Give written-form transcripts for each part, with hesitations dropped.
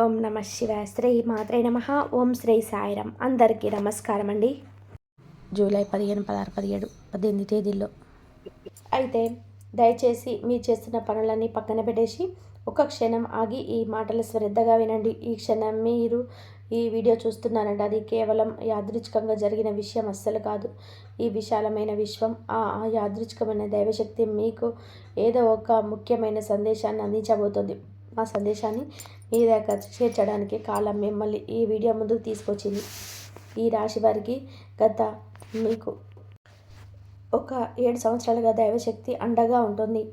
ఓం నమ శివాయ. శ్రీ మాత్రే నమ. ఓం శ్రీ సాయిరామ్. అందరికీ నమస్కారం అండి. జూలై 15, 16, 17, 18 తేదీల్లో అయితే దయచేసి మీరు చేస్తున్న పనులన్నీ పక్కన పెట్టేసి ఒక క్షణం ఆగి ఈ మాటలు శ్రద్ధగా వినండి. ఈ క్షణం మీరు ఈ వీడియో చూస్తున్నారంటే అది కేవలం యాదృచ్ఛికంగా జరిగిన విషయం అస్సలు కాదు. ఈ విశాలమైన విశ్వం, ఆ యాదృచ్ఛికమైన దైవశక్తి మీకు ఏదో ఒక ముఖ్యమైన సందేశాన్ని అందించబోతుంది. ఆ సందేశాన్ని మీ దగ్గర చేర్చడానికి కాలం మిమ్మల్ని ఈ వీడియో ముందుకు తీసుకొచ్చింది. ఈ రాశి వారికి గత మీకు ఒక 7 సంవత్సరాలుగా దైవశక్తి అండగా ఉంటుంది.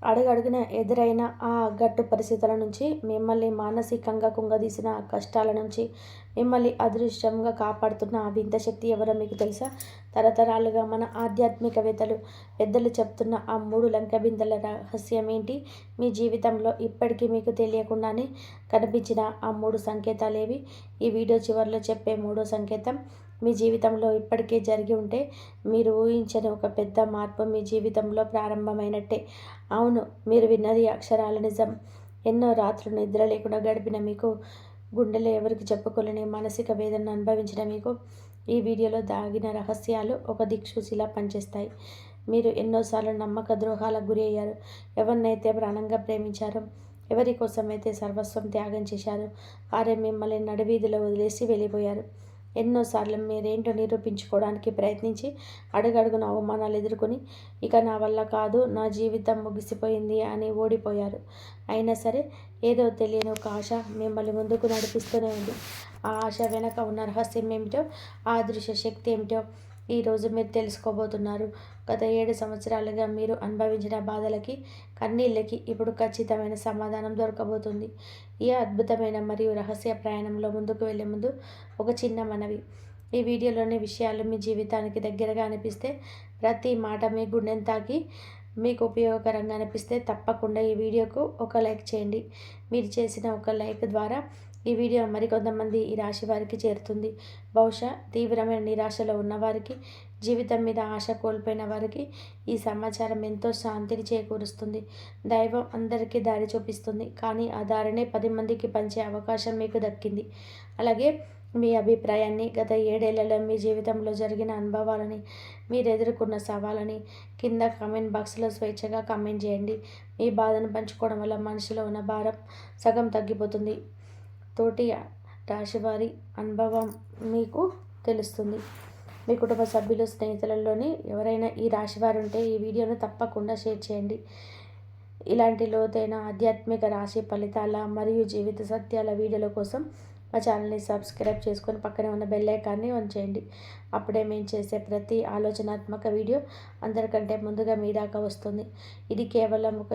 అడుగడుగున ఎదురైన ఆ గట్టు పరిస్థితుల నుంచి, మిమ్మల్ని మానసికంగా కుంగదీసిన ఆ కష్టాల నుంచి, మిమ్మల్ని అదృష్టంగా కాపాడుతున్న ఆ వింత శక్తి ఎవరో మీకు తెలుసా? తరతరాలుగా మన ఆధ్యాత్మికవేత్తలు పెద్దలు చెప్తున్న ఆ 3 లంక బిందెల రహస్యం ఏంటి? మీ జీవితంలో ఇప్పటికీ మీకు తెలియకుండానే కనిపించిన ఆ 3 సంకేతాలేవి? ఈ వీడియో చివరిలో చెప్పే 3వ సంకేతం మీ జీవితంలో ఇప్పటికే జరిగి ఉంటే, మీరు ఊహించని ఒక పెద్ద మార్పు మీ జీవితంలో ప్రారంభమైనట్టే. అవును, మీరు విన్నది అక్షరాల నిజం. ఎన్నో రాత్రులు నిద్ర లేకుండా గడిపిన మీకు, గుండెలో ఎవరికి చెప్పుకోలేని మానసిక వేదనను అనుభవించిన మీకు, ఈ వీడియోలో దాగిన రహస్యాలు ఒక దిక్సూచిలా పనిచేస్తాయి. మీరు ఎన్నోసార్లు నమ్మక ద్రోహాలకు గురి అయ్యారు. ఎవరినైతే ప్రాణంగా ప్రేమించారో, ఎవరి కోసమైతే సర్వస్వం త్యాగం చేశారో, వారే మిమ్మల్ని నడివీధిలో వదిలేసి వెళ్ళిపోయారు. ఎన్నోసార్లు మీరేంటో నిరూపించుకోవడానికి ప్రయత్నించి అడుగడుగున అవమానాలు ఎదుర్కొని, ఇక నా వల్ల కాదు, నా జీవితం ముగిసిపోయింది అని ఓడిపోయారు. అయినా సరే ఏదో తెలియని ఒక ఆశ మిమ్మల్ని ముందుకు నడిపిస్తూనే ఉంది. ఆ ఆశ వెనక ఉన్న రహస్యం ఏమిటో, ఆ అదృశ్య శక్తి ఏమిటో ఈరోజు మీరు తెలుసుకోబోతున్నారు. గత 7 సంవత్సరాలుగా మీరు అనుభవించిన బాధలకి, కన్నీళ్ళకి ఇప్పుడు ఖచ్చితమైన సమాధానం దొరకబోతుంది. ఈ అద్భుతమైన మరియు రహస్య ప్రయాణంలో ముందుకు వెళ్ళే ముందు ఒక చిన్న మనవి. ఈ వీడియోలోని విషయాలు మీ జీవితానికి దగ్గరగా అనిపిస్తే, ప్రతి మాట మీ గుండెని తాకి మీకు ఉపయోగకరంగా అనిపిస్తే తప్పకుండా ఈ వీడియోకు ఒక లైక్ చేయండి. మీరు చేసిన ఒక లైక్ ద్వారా ఈ వీడియో మరికొంతమంది ఈ రాశి వారికి చేరుతుంది. బహుశా తీవ్రమైన నిరాశలో ఉన్నవారికి, జీవితం మీద ఆశ కోల్పోయిన వారికి ఈ సమాచారం ఎంతో శాంతిని చేకూరుస్తుంది. దైవం అందరికీ దారి చూపిస్తుంది, కానీ ఆ దారినే 10 మందికి పంచే అవకాశం మీకు దక్కింది. అలాగే మీ అభిప్రాయాన్ని, గత 7 ఏళ్లలో మీ జీవితంలో జరిగిన అనుభవాలని, మీరు ఎదుర్కొన్న సవాళ్ళని కింద కామెంట్ బాక్స్లో స్వేచ్ఛగా కామెంట్ చేయండి. మీ బాధను పంచుకోవడం వల్ల మనసులో ఉన్న భారం సగం తగ్గిపోతుంది. తోటి రాశివారి అనుభవం మీకు తెలుస్తుంది. మీ కుటుంబ సభ్యులు, స్నేహితులలోని ఎవరైనా ఈ రాశివారు ఉంటే ఈ వీడియోను తప్పకుండా షేర్ చేయండి. ఇలాంటి లోతైన ఆధ్యాత్మిక రాశి ఫలితాల మరియు జీవిత సత్యాల వీడియోల కోసం మా ఛానల్ని సబ్స్క్రైబ్ చేసుకొని పక్కనే ఉన్న బెల్ ఐకాన్ని ఆన్ చేయండి. అప్పుడే మేము చేసే ప్రతి ఆలోచనాత్మక వీడియో అందరికంటే ముందుగా మీ దాకా వస్తుంది. ఇది కేవలం ఒక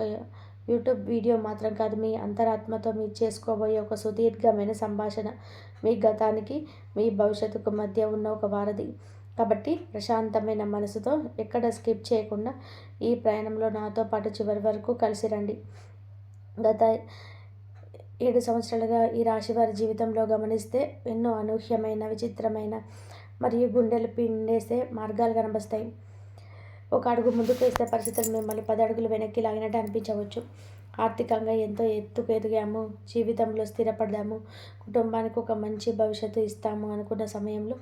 యూట్యూబ్ వీడియో మాత్రం కాదు, మీ అంతరాత్మతో మీరు చేసుకోబోయే ఒక సుదీర్ఘమైన సంభాషణ. మీ గతానికి, మీ భవిష్యత్తుకు మధ్య ఉన్న ఒక వారధి. కాబట్టి ప్రశాంతమైన మనసుతో ఎక్కడ స్కిప్ చేయకుండా ఈ ప్రయాణంలో నాతో పాటు చివరి వరకు కలిసి రండి. గత 7 సంవత్సరాలుగా ఈ రాశి వారి జీవితంలో గమనిస్తే ఎన్నో అనూహ్యమైన, విచిత్రమైన మరియు గుండెలు పిండేసే మార్గాలు కనిపిస్తాయి. ఒక అడుగు ముందుకు వేస్తే పరిస్థితులు మిమ్మల్ని 10 అడుగులు వెనక్కి లాగినట్టు అనిపించవచ్చు. ఆర్థికంగా ఎంతో ఎత్తుకు ఎదిగాము, జీవితంలో స్థిరపడ్డాము, కుటుంబానికి ఒక మంచి భవిష్యత్తు ఇస్తాము అనుకున్న సమయంలో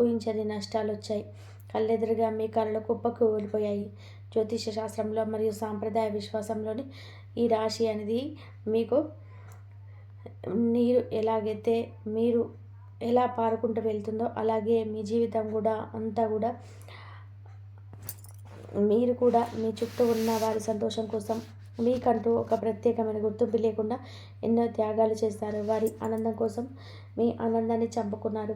ఊహించని నష్టాలు వచ్చాయి. కళ్ళెదురుగా మీ కళలు కుప్పకు ఊలిపోయాయి. జ్యోతిష శాస్త్రంలో మరియు సాంప్రదాయ విశ్వాసంలోని ఈ రాశి అనేది మీకు నీరు ఎలాగైతే మీరు ఎలా పారుకుంటూ వెళ్తుందో, అలాగే మీ జీవితం కూడా అంతా కూడా మీరు కూడా మీ చుట్టూ ఉన్న వారి సంతోషం కోసం మీకంటూ ఒక ప్రత్యేకమైన గుర్తింపు లేకుండా ఎన్నో త్యాగాలు చేస్తారు. వారి ఆనందం కోసం మీ ఆనందాన్ని చంపుకున్నారు.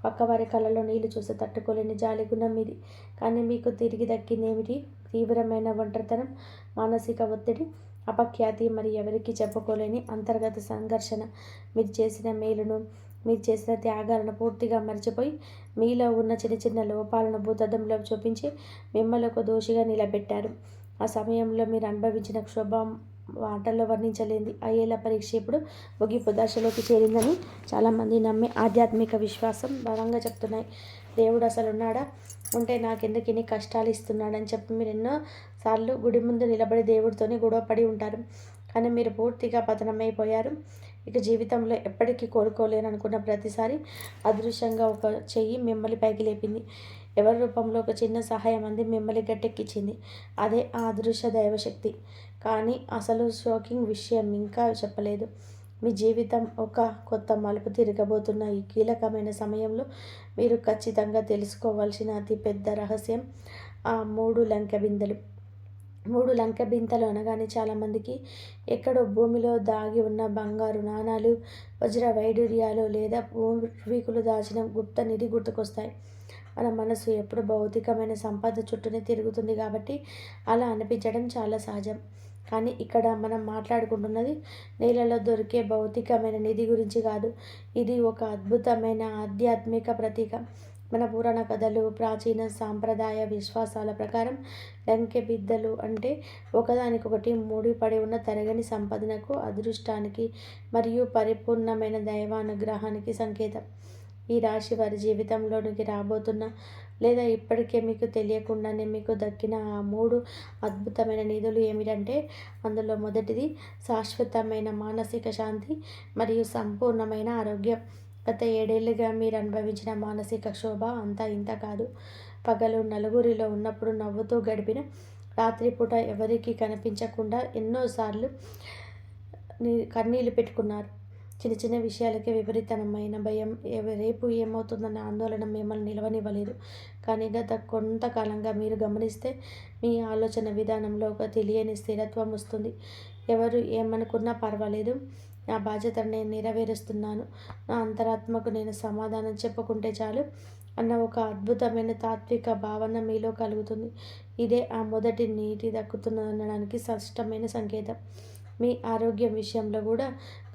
పక్కవారి కళ్ళలో నీళ్లు చూసి తట్టుకోలేని జాలి గుణం మీది. కానీ మీకు తిరిగి దక్కింది ఏమిటి? తీవ్రమైన ఒంటరితనం, మానసిక ఒత్తిడి, అపఖ్యాతి, మరి ఎవరికి చెప్పుకోలేని అంతర్గత సంఘర్షణ. మీరు చేసిన మేలును, మీరు చేసిన త్యాగాలను పూర్తిగా మర్చిపోయి, మీలో ఉన్న చిన్న చిన్న లోపాలను భూతద్దంలో చూపించి మిమ్మల్ని ఒక దోషిగా నిలబెట్టారు. ఆ సమయంలో మీరు అనుభవించిన క్షోభం మాటల్లో వర్ణించలేంది. ఆ ఏళ్ల పరీక్ష ఇప్పుడు ముగింపు దశలోకి చేరిందని చాలామంది నమ్మే ఆధ్యాత్మిక విశ్వాసం బలంగా చెప్తున్నాయి. దేవుడు అసలు ఉన్నాడా? ఉంటే నాకెందుకు ఇన్ని కష్టాలు ఇస్తున్నాడని చెప్పి మీరు ఎన్నోసార్లు గుడి ముందు నిలబడి దేవుడితోనే గొడవపడి ఉంటారు. కానీ మీరు పూర్తిగా పతనమైపోయారు. ఇక జీవితంలో ఎప్పటికీ కోరుకోలేననుకున్న ప్రతిసారి అదృశ్యంగా ఒక చెయ్యి మిమ్మల్ని పైకి లేపింది. ఎవరి రూపంలో ఒక చిన్న సహాయం అంది మిమ్మల్ని గట్టెక్కించింది. అదే ఆ అదృశ్య దైవశక్తి. కానీ అసలు షాకింగ్ విషయం ఇంకా చెప్పలేదు. మీ జీవితం ఒక కొత్త మలుపు తిరగబోతున్న ఈ కీలకమైన సమయంలో మీరు ఖచ్చితంగా తెలుసుకోవాల్సిన అతిపెద్ద రహస్యం ఆ 3 లంకె బిందెలు. 3 లంకె బిందెలు అనగానే చాలామందికి ఎక్కడో భూమిలో దాగి ఉన్న బంగారు నాణాలు, వజ్ర వైడూర్యాలు లేదా పూర్వీకులు దాచిన గుప్త నిధి గుర్తుకొస్తాయి. మన మనసు ఎప్పుడు భౌతికమైన సంపద చుట్టూనే తిరుగుతుంది కాబట్టి అలా అనిపించడం చాలా సహజం. కానీ ఇక్కడ మనం మాట్లాడుకుంటున్నది నేలలో దొరికే భౌతికమైన నిధి గురించి కాదు. ఇది ఒక అద్భుతమైన ఆధ్యాత్మిక ప్రతీక. మన పురాణ కథలు, ప్రాచీన సాంప్రదాయ విశ్వాసాల ప్రకారం లంకె బిద్దలు అంటే ఒకదానికొకటి ముడిపడి ఉన్న తరగని సంపదనకు, అదృష్టానికి మరియు పరిపూర్ణమైన దైవానుగ్రహానికి సంకేతం. ఈ రాశి వారి జీవితంలోనికి రాబోతున్న లేదా ఇప్పటికే మీకు తెలియకుండానే మీకు దక్కిన ఆ 3 అద్భుతమైన నిధులు ఏమిటంటే, అందులో మొదటిది శాశ్వతమైన మానసిక శాంతి మరియు సంపూర్ణమైన ఆరోగ్యం. గత 7 ఏళ్లుగా మీరు అనుభవించిన మానసిక క్షోభ అంతా ఇంత కాదు. పగలు నలుగురిలో ఉన్నప్పుడు నవ్వుతూ గడిపిన, రాత్రిపూట ఎవరికీ కనిపించకుండా ఎన్నోసార్లు కన్నీళ్లు పెట్టుకున్నారు. చిన్న చిన్న విషయాలకే విపరీతమైన భయం, రేపు ఏమవుతుందన్న ఆందోళన మిమ్మల్ని నిలవనివ్వలేదు. కానీ గత కొంతకాలంగా మీరు గమనిస్తే మీ ఆలోచన విధానంలో ఒక తెలియని స్థిరత్వం వస్తుంది. ఎవరు ఏమనుకున్నా పర్వాలేదు, నా బాధ్యతను నేను నెరవేరుస్తున్నాను, నా అంతరాత్మకు నేను సమాధానం చెప్పుకుంటే చాలు అన్న ఒక అద్భుతమైన తాత్విక భావన మీలో కలుగుతుంది. ఇదే ఆ మొదటి నీటి దక్కుతున్నదనడానికి స్పష్టమైన సంకేతం. మీ ఆరోగ్యం విషయంలో కూడా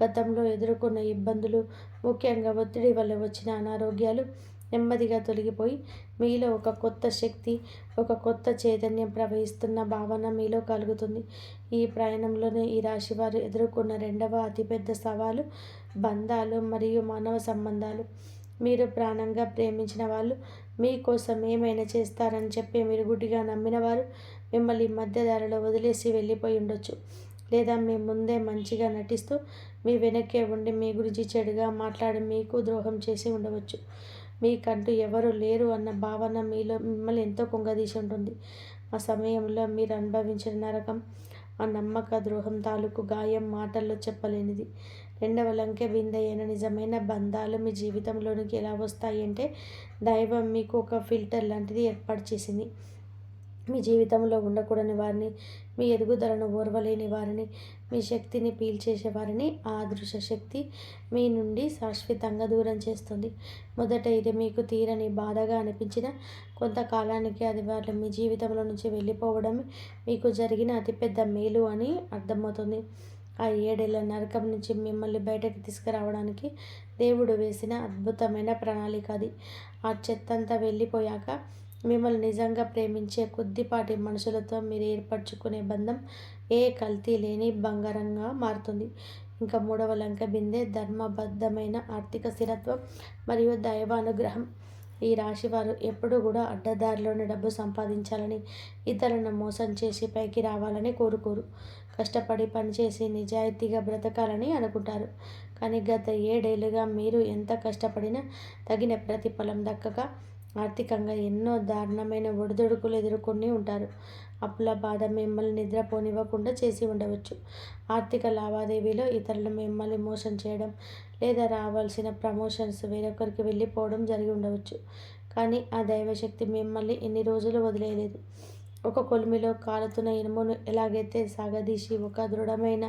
గతంలో ఎదుర్కొన్న ఇబ్బందులు, ముఖ్యంగా ఒత్తిడి వల్ల వచ్చిన అనారోగ్యాలు నెమ్మదిగా తొలగిపోయి మీలో ఒక కొత్త శక్తి, ఒక కొత్త చైతన్యం ప్రవహిస్తున్న భావన మీలో కలుగుతుంది. ఈ ప్రయాణంలోనే ఈ రాశివారు ఎదుర్కొన్న రెండవ అతిపెద్ద సవాలు బంధాలు మరియు మానవ సంబంధాలు. మీరు ప్రాణంగా ప్రేమించిన వాళ్ళు, మీకోసం ఏమైనా చేస్తారని చెప్పి మీరు గుడ్డిగా నమ్మిన వారు మిమ్మల్ని మధ్యదారిలో వదిలేసి వెళ్ళిపోయి ఉండొచ్చు. లేదా మీ ముందే మంచిగా నటిస్తూ మీ వెనక్కే ఉండి మీ గురించి చెడుగా మాట్లాడి మీకు ద్రోహం చేసి ఉండవచ్చు. మీకంటూ ఎవరు లేరు అన్న భావన మీలో మిమ్మల్ని ఎంతో కుంగదీసి ఉంటుంది. ఆ సమయంలో మీరు అనుభవించిన నరకం, ఆ నమ్మక ద్రోహం తాలూకు గాయం మాటల్లో చెప్పలేనిది. రెండవ లంకె బిందె అయిన నిజమైన బంధాలు మీ జీవితంలోనికి ఎలా వస్తాయి అంటే, దైవం మీకు ఒక ఫిల్టర్ లాంటిది ఏర్పాటు చేసింది. మీ జీవితంలో ఉండకూడని వారిని, మీ ఎదుగుదలను ఓర్వలేని వారిని, మీ శక్తిని పీల్చేసే వారిని ఆ అదృశ్య శక్తి మీ నుండి శాశ్వతంగా దూరం చేస్తుంది. మొదట ఇది మీకు తీరని బాధగా అనిపించిన, కొంతకాలానికి అది వాళ్ళు మీ జీవితంలో నుంచి వెళ్ళిపోవడం మీకు జరిగిన అతిపెద్ద మేలు అని అర్థమవుతుంది. ఆ 7 ఏళ్ల నరకం నుంచి మిమ్మల్ని బయటకు తీసుకురావడానికి దేవుడు వేసిన అద్భుతమైన ప్రణాళిక అది. ఆ చెత్తంతా వెళ్ళిపోయాక మిమ్మల్ని నిజంగా ప్రేమించే కొద్దిపాటి మనుషులతో మీరు ఏర్పరచుకునే బంధం ఏ కల్తీ లేని బంగారంగా మారుతుంది. ఇంకా 3వ లంకె బిందె ధర్మబద్ధమైన ఆర్థిక స్థిరత్వం మరియు దైవానుగ్రహం. ఈ రాశివారు ఎప్పుడూ కూడా అడ్డదారిలోనే డబ్బు సంపాదించాలని, ఇతరులను మోసం చేసి పైకి రావాలని కోరుకోరు. కష్టపడి పనిచేసి నిజాయితీగా బ్రతకాలని అనుకుంటారు. కానీ గత 7 ఏళ్లుగా మీరు ఎంత కష్టపడినా తగిన ప్రతిఫలం దక్కక ఆర్థికంగా ఎన్నో దారుణమైన ఒడిదుడుకులు ఎదుర్కొని ఉంటారు. అప్పుల బాధ మిమ్మల్ని నిద్రపోనివ్వకుండా చేసి ఉండవచ్చు. ఆర్థిక లావాదేవీలో ఇతరులు మిమ్మల్ని మోసం చేయడం లేదా రావాల్సిన ప్రమోషన్స్ వేరొకరికి వెళ్ళిపోవడం జరిగి ఉండవచ్చు. కానీ ఆ దైవశక్తి మిమ్మల్ని ఎన్ని రోజులు వదిలేయలేదు. ఒక కొలిమిలో కాలుతున్న ఇనుమును ఎలాగైతే సాగదీసి ఒక దృఢమైన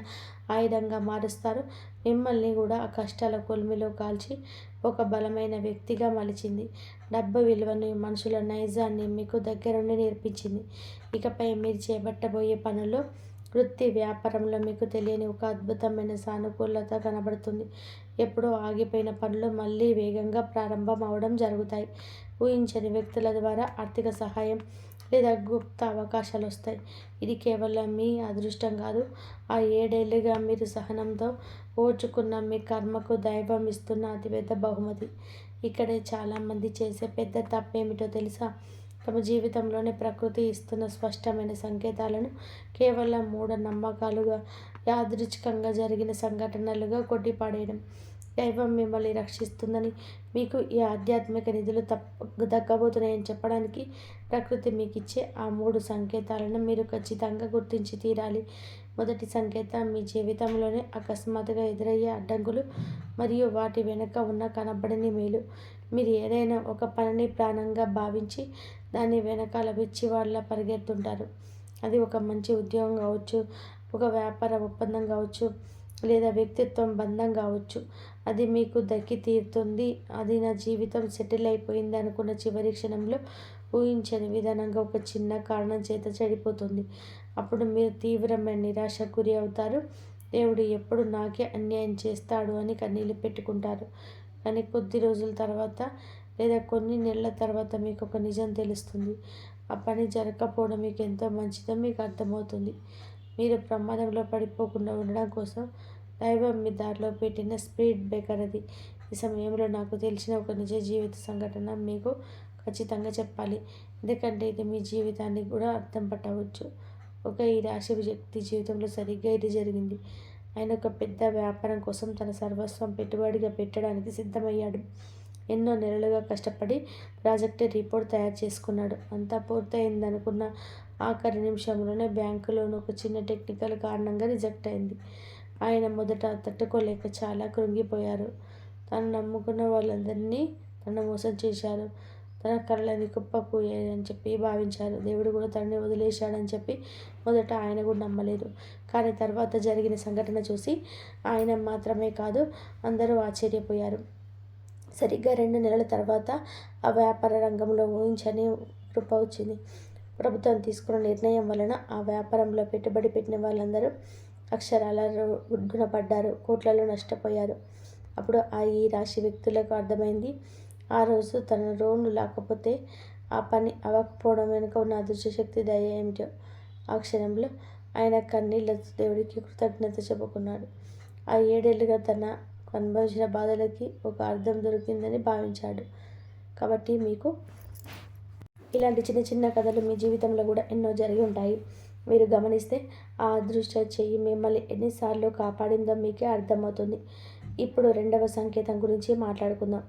ఆయుధంగా మారుస్తారో, మిమ్మల్ని కూడా ఆ కష్టాల కొలిమిలో కాల్చి ఒక బలమైన వ్యక్తిగా మలిచింది. డబ్బు విలువను, మనుషుల నైజాన్ని మీకు దగ్గరుండి నేర్పించింది. ఇకపై మీరు చేపట్టబోయే పనుల్లో, వృత్తి వ్యాపారంలో మీకు తెలియని ఒక అద్భుతమైన సానుకూలత కనబడుతుంది. ఎప్పుడో ఆగిపోయిన పనులు మళ్ళీ వేగంగా ప్రారంభం అవడం జరుగుతాయి. ఊహించని వ్యక్తుల ద్వారా ఆర్థిక సహాయం లేదా గుప్త అవకాశాలు వస్తాయి. ఇది కేవలం మీ అదృష్టం కాదు, ఆ 7 ఏళ్లుగా మీరు సహనంతో ఓర్చుకున్న మీ కర్మకు దైవం ఇస్తున్న అతిపెద్ద బహుమతి. ఇక్కడే చాలామంది చేసే పెద్ద తప్పేమిటో తెలుసా? తమ జీవితంలోని ప్రకృతి ఇస్తున్న స్పష్టమైన సంకేతాలను కేవలం మూఢనమ్మకాలుగా యాదృచ్ఛికంగా జరిగిన సంఘటనలుగా కొట్టిపాడేయడం. దైవం మిమ్మల్ని రక్షిస్తుందని, మీకు ఈ ఆధ్యాత్మిక నిధులు దక్కబోతున్నాయని చెప్పడానికి ప్రకృతి మీకు ఇచ్చే ఆ 3 సంకేతాలను మీరు ఖచ్చితంగా గుర్తించి తీరాలి. మొదటి సంకేతం మీ జీవితంలోనే అకస్మాత్తుగా ఎదురయ్యే అడ్డంకులు మరియు వాటి వెనుక ఉన్న కనబడని మేలు. మీరు ఏదైనా ఒక పనిని ప్రాణంగా భావించి దాని వెనకాల వాళ్ళ పరిగెత్తుంటారు. అది ఒక మంచి ఉద్యోగం కావచ్చు, ఒక వ్యాపార ఒప్పందం కావచ్చు, లేదా వ్యక్తిత్వం బంధం కావచ్చు. అది మీకు దక్కి తీరుతుంది. అది నా జీవితం సెటిల్ అయిపోయింది అనుకున్న చివరి క్షణంలో ఊహించని విధానంగా ఒక చిన్న కారణం చేత చెడిపోతుంది. అప్పుడు మీరు తీవ్రమైన నిరాశకు గురి అవుతారు. దేవుడు ఎప్పుడు నాకే అన్యాయం చేస్తాడు అని కన్నీళ్ళు పెట్టుకుంటారు. కానీ కొద్ది రోజుల తర్వాత లేదా కొన్ని నెలల తర్వాత మీకు ఒక నిజం తెలుస్తుంది. ఆ పని జరగకపోవడం మీకు ఎంతో మంచిదో మీకు అర్థమవుతుంది. మీరు ప్రమాదంలో పడిపోకుండా ఉండడం కోసం దైవం మీ దారిలో పెట్టిన స్పీడ్ బ్రేకర్ అది. ఈ సమయంలో నాకు తెలిసిన ఒక నిజ జీవిత సంఘటన మీకు ఖచ్చితంగా చెప్పాలి, ఎందుకంటే ఇది మీ జీవితాన్ని కూడా అర్థం పట్టవచ్చు. ఈ రాశి వ్యక్తి జీవితంలో సరిగ్గా ఇది జరిగింది. ఆయన ఒక పెద్ద వ్యాపారం కోసం తన సర్వస్వం పెట్టుబడిగా పెట్టడానికి సిద్ధమయ్యాడు. ఎన్నో నెలలుగా కష్టపడి ప్రాజెక్ట్ రిపోర్ట్ తయారు చేసుకున్నాడు. అంతా పూర్తయిందనుకున్న ఆఖరి నిమిషంలోనే బ్యాంకు లోన్ ఒక చిన్న టెక్నికల్ కారణంగా రిజెక్ట్ అయింది. ఆయన మొదట తట్టుకోలేక చాలా కృంగిపోయారు. తను నమ్ముకున్న వాళ్ళందరినీ తను మోసం చేశారు. తన కళ్ళని కుప్పకూయాయని చెప్పి భావించారు. దేవుడు కూడా తనని వదిలేశాడని చెప్పి మొదట ఆయన కూడా నమ్మలేదు. కానీ తర్వాత జరిగిన సంఘటన చూసి ఆయన మాత్రమే కాదు, అందరూ ఆశ్చర్యపోయారు. సరిగ్గా 2 నెలల తర్వాత ఆ వ్యాపార రంగంలో ఊహించని కృప వచ్చింది. ప్రభుత్వం తీసుకున్న నిర్ణయం వలన ఆ వ్యాపారంలో పెట్టుబడి పెట్టిన వాళ్ళందరూ అక్షరాల గుడ్డున పడ్డారు, కోట్లలో నష్టపోయారు. అప్పుడు ఈ రాశి వ్యక్తులకు అర్థమైంది, ఆ రోజు తన లోన్లు లేకపోతే ఆ పని అవ్వకపోవడం వెనుక ఉన్న అదృష్టశక్తి దయ ఏమిటో. ఆ క్షణంలో ఆయన కన్నీళ్లతో దేవుడికి కృతజ్ఞత చెప్పుకున్నాడు. ఆ 7 ఏళ్ళుగా తన అనుభవించిన బాధలకి ఒక అర్థం దొరికిందని భావించాడు. కాబట్టి మీకు ఇలాంటి చిన్న చిన్న కథలు మీ జీవితంలో కూడా ఎన్నో జరిగి ఉంటాయి. మీరు గమనిస్తే ఆ అదృష్ట చెయ్యి మిమ్మల్ని ఎన్నిసార్లు కాపాడిందో మీకే అర్థమవుతుంది. ఇప్పుడు 2వ సంకేతం గురించి మాట్లాడుకుందాం.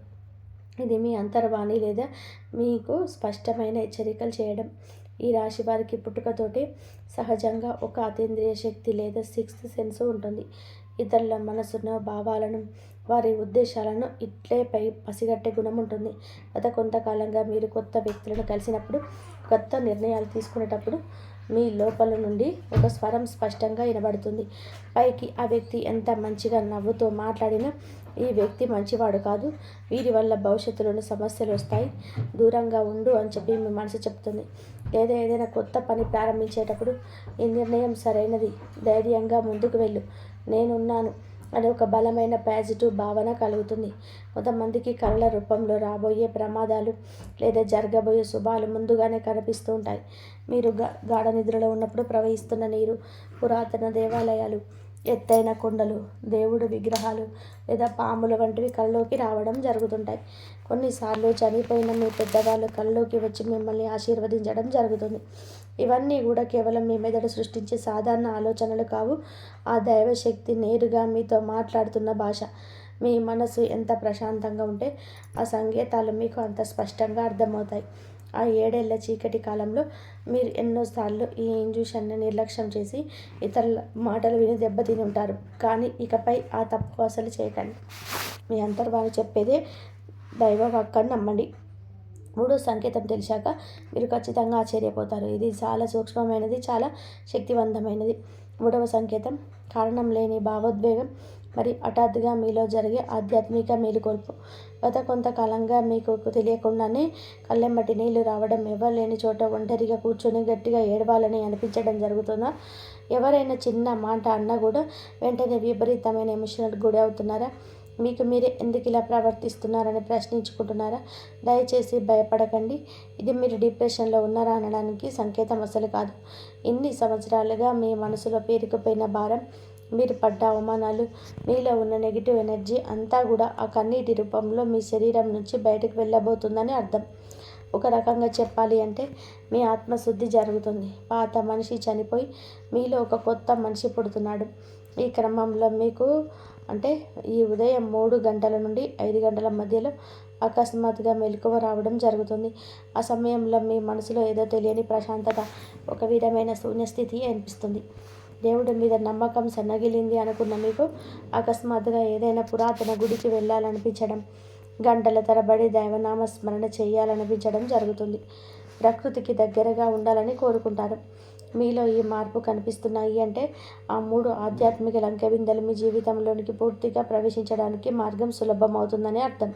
ఇది మీ అంతర్వాణి లేదా మీకు స్పష్టమైన హెచ్చరికలు చేయడం. ఈ రాశి వారికి పుట్టుకతోటి సహజంగా ఒక అతీంద్రియ శక్తి లేదా 6th సెన్స్ ఉంటుంది. ఇతరుల మనసును, భావాలను, వారి ఉద్దేశాలను ఇట్లేపై పసిగట్టే గుణం ఉంటుంది. గత కొంతకాలంగా మీరు కొత్త వ్యక్తులను కలిసినప్పుడు, కొత్త నిర్ణయాలు తీసుకునేటప్పుడు మీ లోపల నుండి ఒక స్వరం స్పష్టంగా వినబడుతుంది. పైకి ఆ వ్యక్తి ఎంత మంచిగా నవ్వుతూ మాట్లాడినా ఈ వ్యక్తి మంచివాడు కాదు, వీరి వల్ల భవిష్యత్తులోని సమస్యలు వస్తాయి, దూరంగా ఉండు అని చెప్పి మీ మనసు చెప్తుంది. లేదా ఏదైనా కొత్త పని ప్రారంభించేటప్పుడు ఈ నిర్ణయం సరైనది, ధైర్యంగా ముందుకు వెళ్ళు, నేనున్నాను అనే ఒక బలమైన పాజిటివ్ భావన కలుగుతుంది. కొంతమందికి కళల రూపంలో రాబోయే ప్రమాదాలు లేదా జరగబోయే శుభాలు ముందుగానే కనిపిస్తూ ఉంటాయి. మీరు గాఢ నిద్రలో ఉన్నప్పుడు ప్రవహిస్తున్న నీరు, పురాతన దేవాలయాలు, ఎత్తైన కొండలు, దేవుడు విగ్రహాలు లేదా పాముల వంటివి కళ్ళలోకి రావడం జరుగుతుంటాయి. కొన్నిసార్లు చనిపోయిన మీ పెద్దవాళ్ళు కళ్ళలోకి వచ్చి మిమ్మల్ని ఆశీర్వదించడం జరుగుతుంది. ఇవన్నీ కూడా కేవలం మీ మెదడు సృష్టించే సాధారణ ఆలోచనలు కావు. ఆ దైవశక్తి నేరుగా మీతో మాట్లాడుతున్న భాష. మీ మనసు ఎంత ప్రశాంతంగా ఉంటే ఆ సంకేతాలు మీకు అంత స్పష్టంగా అర్థమవుతాయి. ఆ 7 ఏళ్ల చీకటి కాలంలో మీరు ఎన్నోసార్లు ఈ ఇంజూషన్ని నిర్లక్ష్యం చేసి ఇతరుల మాటలు విని దెబ్బతిని ఉంటారు. కానీ ఇకపై ఆ తప్పు అసలు చేయకండి. మీ అంతర్వాణి చెప్పేదే దైవ వాక్కని నమ్మండి. 3వ సంకేతం తెలిసాక మీరు ఖచ్చితంగా ఆశ్చర్యపోతారు. ఇది చాలా సూక్ష్మమైనది, చాలా శక్తివంతమైనది. 3వ సంకేతం కారణం లేని భావోద్వేగం మరి హఠాత్తుగా మీలో జరిగే ఆధ్యాత్మిక మేలుకొల్పు. గత కొంతకాలంగా మీకు తెలియకుండానే కళ్ళెమ్మటి నీళ్లు రావడం, ఎవరు లేని చోట ఒంటరిగా కూర్చొని గట్టిగా ఏడవాలని అనిపించడం జరుగుతుందా? ఎవరైనా చిన్న మాట అన్నా కూడా వెంటనే విపరీతమైన ఎమోషనల్ గురి అవుతున్నారా? మీకు మీరే ఎందుకు ఇలా ప్రవర్తిస్తున్నారని ప్రశ్నించుకుంటున్నారా? దయచేసి భయపడకండి. ఇది మీరు డిప్రెషన్లో ఉన్నారా అనడానికి సంకేతం అసలు కాదు. ఇన్ని సంవత్సరాలుగా మీ మనసులో పేరుకుపోయిన భారం, మీరు పడ్డ అవమానాలు, మీలో ఉన్న నెగిటివ్ ఎనర్జీ అంతా కూడా ఆ కన్నీటి రూపంలో మీ శరీరం నుంచి బయటకు వెళ్ళబోతుందని అర్థం. ఒక రకంగా చెప్పాలి అంటే మీ ఆత్మశుద్ధి జరుగుతుంది. పాత మనిషి చనిపోయి మీలో ఒక కొత్త మనిషి పుడుతున్నాడు. ఈ క్రమంలో మీకు అంటే ఈ ఉదయం 3 గంటల నుండి 5 గంటల మధ్యలో అకస్మాత్తుగా మెలకువ రావడం జరుగుతుంది. ఆ సమయంలో మీ మనసులో ఏదో తెలియని ప్రశాంతత, ఒక విధమైన శూన్యస్థితి అనిపిస్తుంది. దేవుడి మీద నమ్మకం సన్నగిలింది అనుకున్న మీకు అకస్మాత్తుగా ఏదైనా పురాతన గుడికి వెళ్ళాలనిపించడం, గంటల తరబడి దైవనామ స్మరణ చేయాలనిపించడం జరుగుతుంది. ప్రకృతికి దగ్గరగా ఉండాలని కోరుకుంటారు. మీలో ఈ మార్పు కనిపిస్తున్నాయి అంటే ఆ 3 ఆధ్యాత్మిక లంకెబిందెలు మీ జీవితంలోనికి పూర్తిగా ప్రవేశించడానికి మార్గం సులభమవుతుందని అర్థం.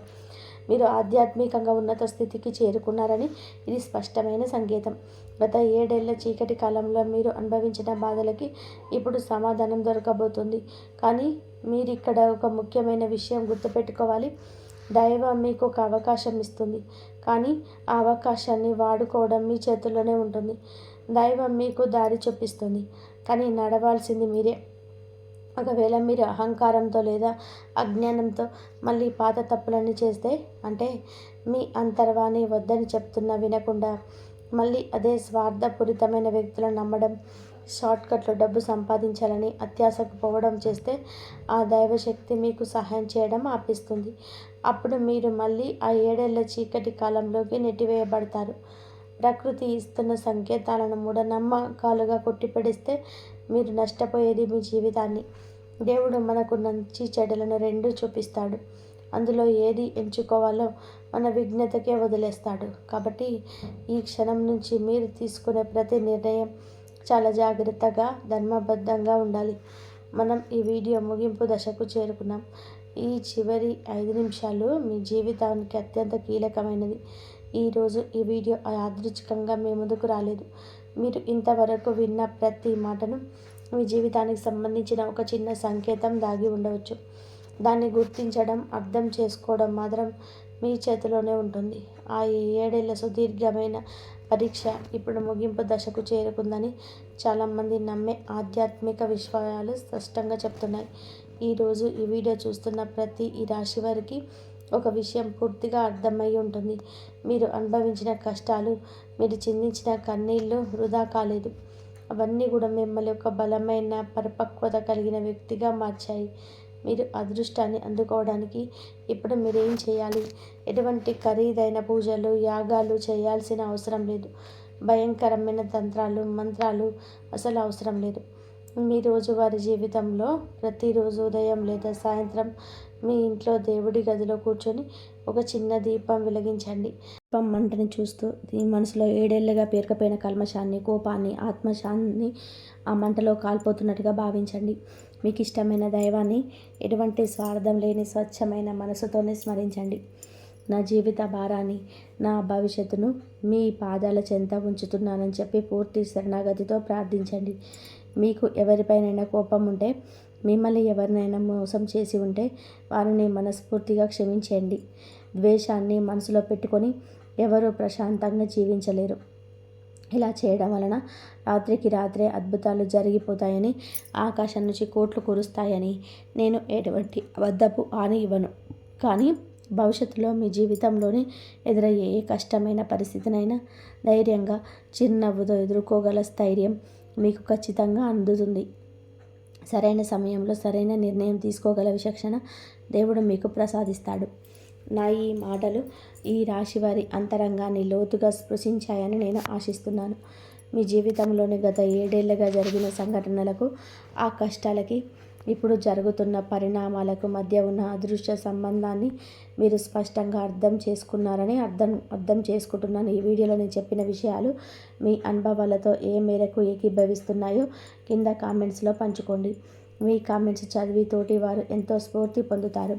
మీరు ఆధ్యాత్మికంగా ఉన్నత స్థితికి చేరుకున్నారని ఇది స్పష్టమైన సంకేతం. గత 7 ఏళ్ల చీకటి కాలంలో మీరు అనుభవించిన బాధలకి ఇప్పుడు సమాధానం దొరకబోతుంది. కానీ మీరు ఇక్కడ ఒక ముఖ్యమైన విషయం గుర్తుపెట్టుకోవాలి. దైవం మీకు ఒక అవకాశం ఇస్తుంది, కానీ ఆ అవకాశాన్ని వాడుకోవడం మీ చేతుల్లోనే ఉంటుంది. దైవం మీకు దారి చూపిస్తుంది, కానీ నడవాల్సింది మీరే. ఒకవేళ మీరు అహంకారంతో లేదా అజ్ఞానంతో మళ్ళీ పాత తప్పులన్నీ చేస్తే, అంటే మీ అంతర్వాణి వద్దని చెప్తున్నా వినకుండా మళ్ళీ అదే స్వార్థపూరితమైన వ్యక్తులను నమ్మడం, షార్ట్కట్లో డబ్బు సంపాదించాలని అత్యాశకు పోవడం చేస్తే ఆ దైవశక్తి మీకు సహాయం చేయడం ఆపిస్తుంది. అప్పుడు మీరు మళ్ళీ ఆ 7 ఏళ్ల చీకటి కాలంలోకి నెట్టివేయబడతారు. ప్రకృతి ఇస్తున్న సంకేతాలను మూఢనమ్మకాలుగా కొట్టిపడేస్తే మీరు నష్టపోయేది మీ జీవితాన్ని. దేవుడు మనకు మంచి చెడులను రెండూ చూపిస్తాడు. అందులో ఏది ఎంచుకోవాలో మన విజ్ఞతకే వదిలేస్తాడు. కాబట్టి ఈ క్షణం నుంచి మీరు తీసుకునే ప్రతి నిర్ణయం చాలా జాగ్రత్తగా, ధర్మబద్ధంగా ఉండాలి. మనం ఈ వీడియో ముగింపు దశకు చేరుకున్నాం. ఈ చివరి 5 నిమిషాలు మీ జీవితానికి అత్యంత కీలకమైనది. ఈరోజు ఈ వీడియో యాదృచ్ఛికంగా మీ ముందుకు రాలేదు. మీరు ఇంతవరకు విన్న ప్రతి మాటను మీ జీవితానికి సంబంధించిన ఒక చిన్న సంకేతం దాగి ఉండవచ్చు. దాన్ని గుర్తించడం, అర్థం చేసుకోవడం మాత్రం మీ చేతిలోనే ఉంటుంది. ఆ 7 ఏళ్ల సుదీర్ఘమైన పరీక్ష ఇప్పుడు ముగింపు దశకు చేరుకుందని చాలామంది నమ్మే ఆధ్యాత్మిక విషయాలు స్పష్టంగా చెప్తున్నాయి. ఈరోజు ఈ వీడియో చూస్తున్న ప్రతి ఈ రాశి వారికి ఒక విషయం పూర్తిగా అర్థమై ఉంటుంది. మీరు అనుభవించిన కష్టాలు, మీరు చిందించిన కన్నీళ్ళు వృధా కాలేదు. అవన్నీ కూడా మిమ్మల్ని ఒక బలమైన, పరిపక్వత కలిగిన వ్యక్తిగా మార్చాయి. మీరు అదృష్టాన్ని అందుకోవడానికి ఇప్పుడు మీరేం చేయాలి? ఎటువంటి ఖరీదైన పూజలు, యాగాలు చేయాల్సిన అవసరం లేదు. భయంకరమైన తంత్రాలు, మంత్రాలు అసలు అవసరం లేదు. మీ రోజువారీ జీవితంలో ప్రతిరోజు ఉదయం లేదా సాయంత్రం మీ ఇంట్లో దేవుడి గదిలో కూర్చొని ఒక చిన్న దీపం వెలిగించండి. దీపం మంటని చూస్తూ మీ మనసులో 7 ఏళ్లుగా పేరుకుపోయిన కల్మషాన్ని, కోపాన్ని, ఆత్మశాన్ని ఆ మంటలో కాలిపోతున్నట్టుగా భావించండి. మీకు ఇష్టమైన దైవాన్ని ఎటువంటి స్వార్థం లేని స్వచ్ఛమైన మనసుతోనే స్మరించండి. నా జీవిత భారాన్ని, నా భవిష్యత్తును మీ పాదాల చెంత ఉంచుతున్నానని చెప్పి పూర్తి శరణాగతితో ప్రార్థించండి. మీకు ఎవరిపైనైనా కోపం ఉంటే, మిమ్మల్ని ఎవరినైనా మోసం చేసి ఉంటే వారిని మనస్ఫూర్తిగా క్షమించండి. ద్వేషాన్ని మనసులో పెట్టుకొని ఎవరూ ప్రశాంతంగా జీవించలేరు. ఇలా చేయడం వలన రాత్రికి రాత్రే అద్భుతాలు జరిగిపోతాయని, ఆకాశం నుంచి కోట్లు కురుస్తాయని నేను ఎటువంటి అబద్ధపు హాని ఇవ్వను. కానీ భవిష్యత్తులో మీ జీవితంలోని ఎదురయ్యే ఏ కష్టమైన పరిస్థితినైనా ధైర్యంగా, చిరునవ్వుతో ఎదుర్కోగల స్థైర్యం మీకు ఖచ్చితంగా అందుతుంది. సరైన సమయంలో సరైన నిర్ణయం తీసుకోగల విచక్షణ దేవుడు మీకు ప్రసాదిస్తాడు. నా ఈ మాటలు ఈ రాశివారి అంతరంగాన్ని లోతుగా స్పృశించాయని నేను ఆశిస్తున్నాను. మీ జీవితంలోని గత 7 ఏళ్లుగా జరిగిన సంఘటనలకు, ఆ కష్టాలకి, ఇప్పుడు జరుగుతున్న పరిణామాలకు మధ్య ఉన్న అదృశ్య సంబంధాన్ని మీరు స్పష్టంగా అర్థం చేసుకున్నారని అర్థం చేసుకుంటున్నాను. ఈ వీడియోలో నేను చెప్పిన విషయాలు మీ అనుభవాలతో ఏ మేరకు ఏకీభవిస్తున్నాయో కింద కామెంట్స్లో పంచుకోండి. మీ కామెంట్స్ చదివి తోటి వారు ఎంతో స్ఫూర్తి పొందుతారు.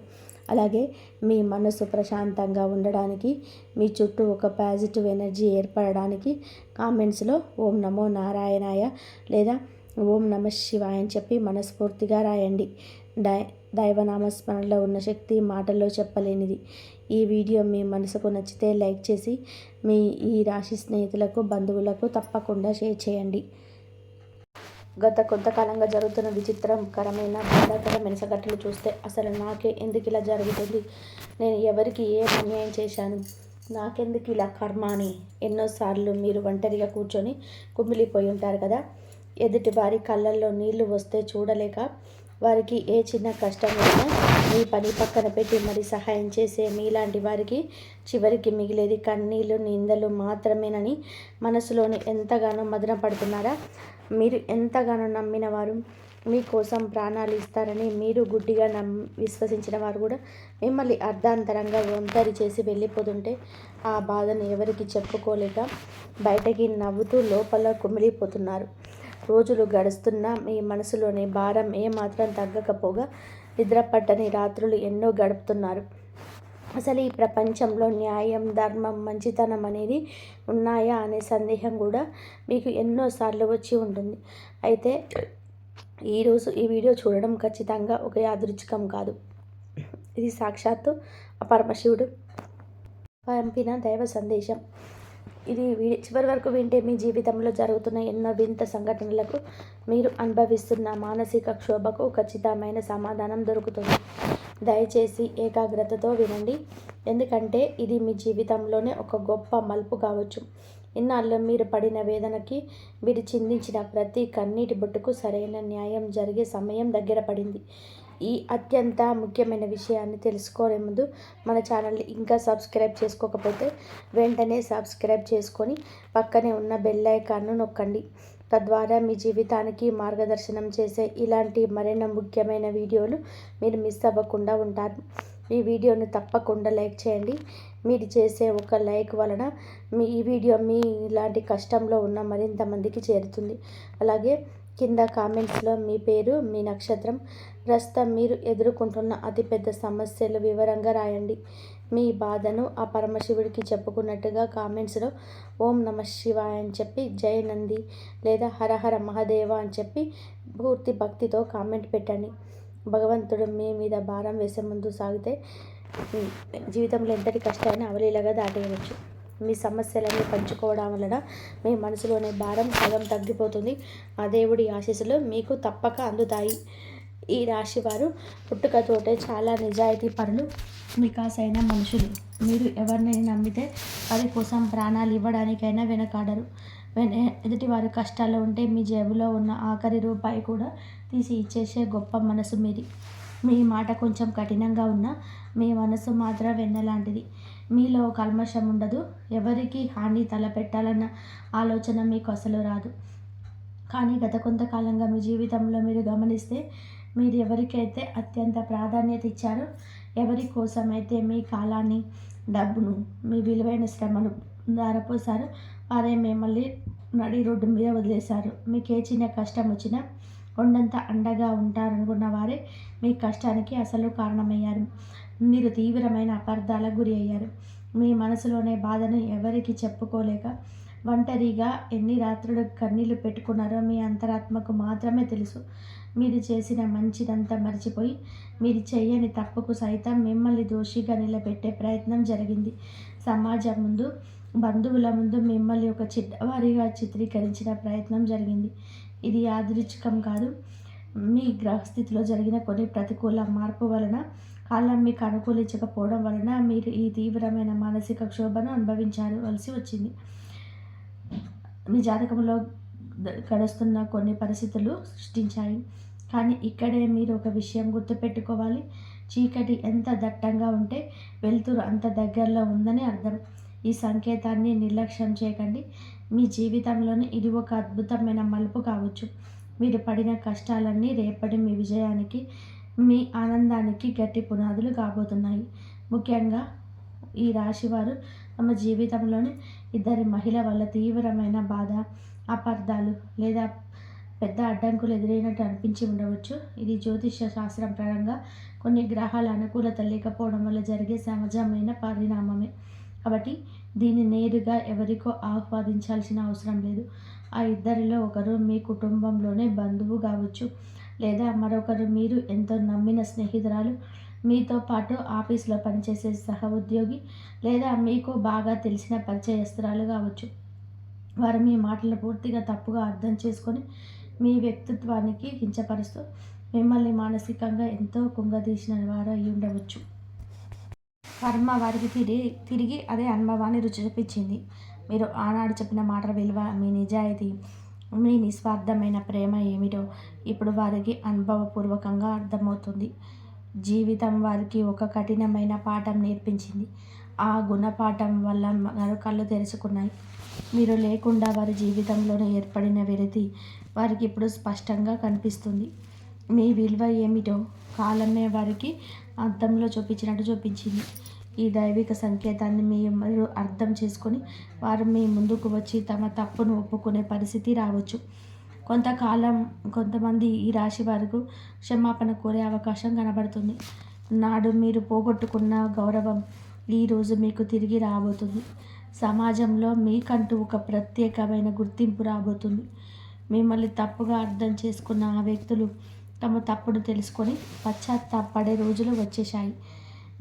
అలాగే మీ మనసు ప్రశాంతంగా ఉండడానికి, మీ చుట్టూ ఒక పాజిటివ్ ఎనర్జీ ఏర్పడడానికి కామెంట్స్లో ఓం నమో నారాయణాయ లేదా ఓం నమ శివాయ అని చెప్పి మనస్ఫూర్తిగా రాయండి. దైవనామస్మరణలో ఉన్న శక్తి మాటల్లో చెప్పలేనిది. ఈ వీడియో మీ మనసుకు నచ్చితే లైక్ చేసి మీ ఈ రాశి స్నేహితులకు, బంధువులకు తప్పకుండా షేర్ చేయండి. గత కొంతకాలంగా జరుగుతున్న విచిత్రకరమైన, బాధాకరమైన సంఘటనలు చూస్తే అసలు నాకే ఎందుకు ఇలా జరుగుతుంది, నేను ఎవరికి ఏం అన్యాయం చేశాను, నాకెందుకు ఇలా కర్మ అని ఎన్నోసార్లు మీరు ఒంటరిగా కూర్చొని కుమిలిపోయి ఉంటారు కదా. ఎదుటి వారి కళ్ళల్లో నీళ్లు వస్తే చూడలేక వారికి ఏ చిన్న కష్టం వచ్చినా మీ పని పక్కన పెట్టి మరి సహాయం చేసే మీలాంటి వారికి చివరికి మిగిలేది కన్నీళ్ళు నిందలు మాత్రమేనని మనసులోని ఎంతగానో మదన పడుతున్నారా? మీరు ఎంతగానో నమ్మిన వారు మీకోసం ప్రాణాలు ఇస్తారని మీరు గుడ్డిగా విశ్వసించిన వారు కూడా మిమ్మల్ని అర్ధాంతరంగా ఒంటరి చేసి వెళ్ళిపోతుంటే ఆ బాధను ఎవరికి చెప్పుకోలేక బయటకి నవ్వుతూ లోపల కుమిలిపోతున్నారు. రోజులు గడుస్తున్నా మీ మనసులోని భారం ఏమాత్రం తగ్గకపోగా నిద్రపట్టని రాత్రులు ఎన్నో గడుపుతున్నారు. అసలు ఈ ప్రపంచంలో న్యాయం, ధర్మం, మంచితనం అనేది ఉన్నాయా అనే సందేహం కూడా మీకు ఎన్నోసార్లు వచ్చి ఉంటుంది. అయితే ఈరోజు ఈ వీడియో చూడడం ఖచ్చితంగా ఒక యాదృచ్ఛికం కాదు. ఇది సాక్షాత్తు ఆ పరమశివుడు పంపిన దైవ సందేశం. ఇది చివరి వరకు వింటే మీ జీవితంలో జరుగుతున్న ఎన్నో వింత సంఘటనలకు, మీరు అనుభవిస్తున్న మానసిక క్షోభకు ఖచ్చితమైన సమాధానం దొరుకుతుంది. దయచేసి ఏకాగ్రతతో వినండి, ఎందుకంటే ఇది మీ జీవితంలోనే ఒక గొప్ప మలుపు కావచ్చు. ఇన్నాళ్ళు మీరు పడిన వేదనకి, మీరు చిందించిన ప్రతి కన్నీటి బొట్టుకు సరైన న్యాయం జరిగే సమయం దగ్గర పడింది. ఈ అత్యంత ముఖ్యమైన విషయాన్ని తెలుసుకోలే ముందు మన ఛానల్ని ఇంకా సబ్స్క్రైబ్ చేసుకోకపోతే వెంటనే సబ్స్క్రైబ్ చేసుకొని పక్కనే ఉన్న బెల్ ఐకాన్ను నొక్కండి. తద్వారా మీ జీవితానికి మార్గదర్శనం చేసే ఇలాంటి మరెన్నో ముఖ్యమైన వీడియోలు మీరు మిస్ అవ్వకుండా ఉంటారు. ఈ వీడియోను తప్పకుండా లైక్ చేయండి. మీరు చేసే ఒక లైక్ వలన ఈ వీడియో మీ ఇలాంటి కష్టంలో ఉన్న మరింత మందికి చేరుతుంది. అలాగే కింద కామెంట్స్లో మీ పేరు, మీ నక్షత్రం, ప్రస్తుతం మీరు ఎదుర్కొంటున్న అతిపెద్ద సమస్యలు వివరంగా రాయండి. మీ బాధను ఆ పరమశివుడికి చెప్పుకున్నట్టుగా కామెంట్స్లో ఓం నమ శివాయ అని చెప్పి, జై నంది లేదా హరహర మహాదేవ అని చెప్పి పూర్తి భక్తితో కామెంట్ పెట్టండి. భగవంతుడు మీ మీద భారం వేసే ముందు సాగితే జీవితంలో ఎంతటి కష్టాన్ని అవలీలగా దాటేయవచ్చు. మీ సమస్యలన్నీ పంచుకోవడం వలన మీ మనసులోని భారం సగం తగ్గిపోతుంది. ఆ దేవుడి ఆశీస్సులు మీకు తప్పక అందుతాయి. ఈ రాశి వారు పుట్టుకతోటే చాలా నిజాయితీ పరులు, వికాసైన మనుషులు. మీరు ఎవరినైనా నమ్మితే వారి కోసం ప్రాణాలు ఇవ్వడానికైనా వెనకాడరు. ఎదుటివారు కష్టాల్లో ఉంటే మీ జేబులో ఉన్న ఆఖరి రూపాయి కూడా తీసి ఇచ్చేసే గొప్ప మనసు మీది. మీ మాట కొంచెం కఠినంగా ఉన్నా మీ మనసు మాత్రం వెన్నలాంటిది. మీలో కల్మషం ఉండదు. ఎవరికి హాని తలపెట్టాలన్న ఆలోచన మీకు అసలు రాదు. కానీ గత కొంతకాలంగా మీ జీవితంలో మీరు గమనిస్తే, మీరు ఎవరికైతే అత్యంత ప్రాధాన్యత ఇచ్చారో, ఎవరి కోసమైతే మీ కాలాన్ని, డబ్బును, మీ విలువైన శ్రమను ధారపోసారో వారే మిమ్మల్ని నడి రోడ్డు మీద వదిలేశారు. మీకు ఏ చిన్న కష్టం వచ్చినా కొండంత అండగా ఉంటారనుకున్న వారే మీ కష్టానికి అసలు కారణమయ్యారు. మీరు తీవ్రమైన అపార్థాలకు గురి అయ్యారు. మీ మనసులోనే బాధను ఎవరికి చెప్పుకోలేక ఒంటరిగా ఎన్ని రాత్రులు కన్నీళ్లు పెట్టుకున్నారో మీ అంతరాత్మకు మాత్రమే తెలుసు. మీరు చేసిన మంచిదంతా మర్చిపోయి, మీరు చేయని తప్పుకు సైతం మిమ్మల్ని దోషిగా నిలబెట్టే ప్రయత్నం జరిగింది. సమాజం ముందు, బంధువుల ముందు మిమ్మల్ని ఒక చిన్నవారిగా చిత్రీకరించిన ప్రయత్నం జరిగింది. ఇది యాదృచ్ఛికం కాదు. మీ గ్రహస్థితిలో జరిగిన కొన్ని ప్రతికూల మార్పు వలన, కాలం మీకు అనుకూలించకపోవడం వలన మీరు ఈ తీవ్రమైన మానసిక క్షోభను అనుభవించవలసి వచ్చింది. మీ జాతకంలో గడుస్తున్న కొన్ని పరిస్థితులు సృష్టించాయి. కానీ ఇక్కడే మీరు ఒక విషయం గుర్తుపెట్టుకోవాలి. చీకటి ఎంత దట్టంగా ఉంటే వెలుతురు అంత దగ్గరలో ఉందని అర్థం. ఈ సంకేతాన్ని నిర్లక్ష్యం చేయకండి. మీ జీవితంలోని ఇది ఒక అద్భుతమైన మలుపు కావచ్చు. మీరు పడిన కష్టాలన్నీ రేపటి మీ విజయానికి, మీ ఆనందానికి గట్టి పునాదులు కాబోతున్నాయి. ముఖ్యంగా ఈ రాశివారు తమ జీవితంలోని ఇద్దరి మహిళ వల్ల తీవ్రమైన బాధ, అపార్థాలు లేదా పెద్ద అడ్డంకులు ఎదురైనట్టు అనిపించి ఉండవచ్చు. ఇది జ్యోతిష శాస్త్రం పరంగా కొన్ని గ్రహాల అనుకూలత లేకపోవడం వల్ల జరిగే సహజమైన పరిణామమే. కాబట్టి దీన్ని నేరుగా ఎవరికో ఆహ్వానించాల్సిన అవసరం లేదు. ఆ ఇద్దరిలో ఒకరు మీ కుటుంబంలోనే బంధువు కావచ్చు, లేదా మరొకరు మీరు ఎంతో నమ్మిన స్నేహితురాలు, మీతో పాటు ఆఫీస్లో పనిచేసే సహ ఉద్యోగి, లేదా మీకు బాగా తెలిసిన పరిచయస్తురాలు కావచ్చు. వారు మీ మాటలు పూర్తిగా తప్పుగా అర్థం చేసుకొని మీ వ్యక్తిత్వానికి కించపరుస్తూ మిమ్మల్ని మానసికంగా ఎంతో కుంగదీసిన వారు అయి ఉండవచ్చు. కర్మ వారికి తిరిగి అదే అనుభవాన్ని రుచి చూపించింది. మీరు ఆనాడు చెప్పిన మాటల విలువ, మీ నిజాయితీ, మీ నిస్వార్థమైన ప్రేమ ఏమిటో ఇప్పుడు వారికి అనుభవపూర్వకంగా అర్థమవుతుంది. జీవితం వారికి ఒక కఠినమైన పాఠం నేర్పించింది. ఆ గుణపాఠం వల్ల వారు కళ్ళు తెరుచుకున్నాయి. మీరు లేకుండా వారి జీవితంలోనే ఏర్పడిన వెలితి వారికి ఇప్పుడు స్పష్టంగా కనిపిస్తుంది. మీ విలువ ఏమిటో కాలమే వారికి అద్దంలో చూపించినట్టు చూపించింది. ఈ దైవిక సంకేతాన్ని మీరు అర్థం చేసుకొని వారు మీ ముందుకు వచ్చి తమ తప్పును ఒప్పుకునే పరిస్థితి రావచ్చు. కొంతమంది ఈ రాశి వారికి క్షమాపణ కోరే అవకాశం కనబడుతుంది. నాడు మీరు పోగొట్టుకున్న గౌరవం ఈరోజు మీకు తిరిగి రాబోతుంది. సమాజంలో మీకంటూ ఒక ప్రత్యేకమైన గుర్తింపు రాబోతుంది. మిమ్మల్ని తప్పుగా అర్థం చేసుకున్న ఆ వ్యక్తులు తమ తప్పును తెలుసుకొని పశ్చాత్తాపడే రోజులు వచ్చేశాయి.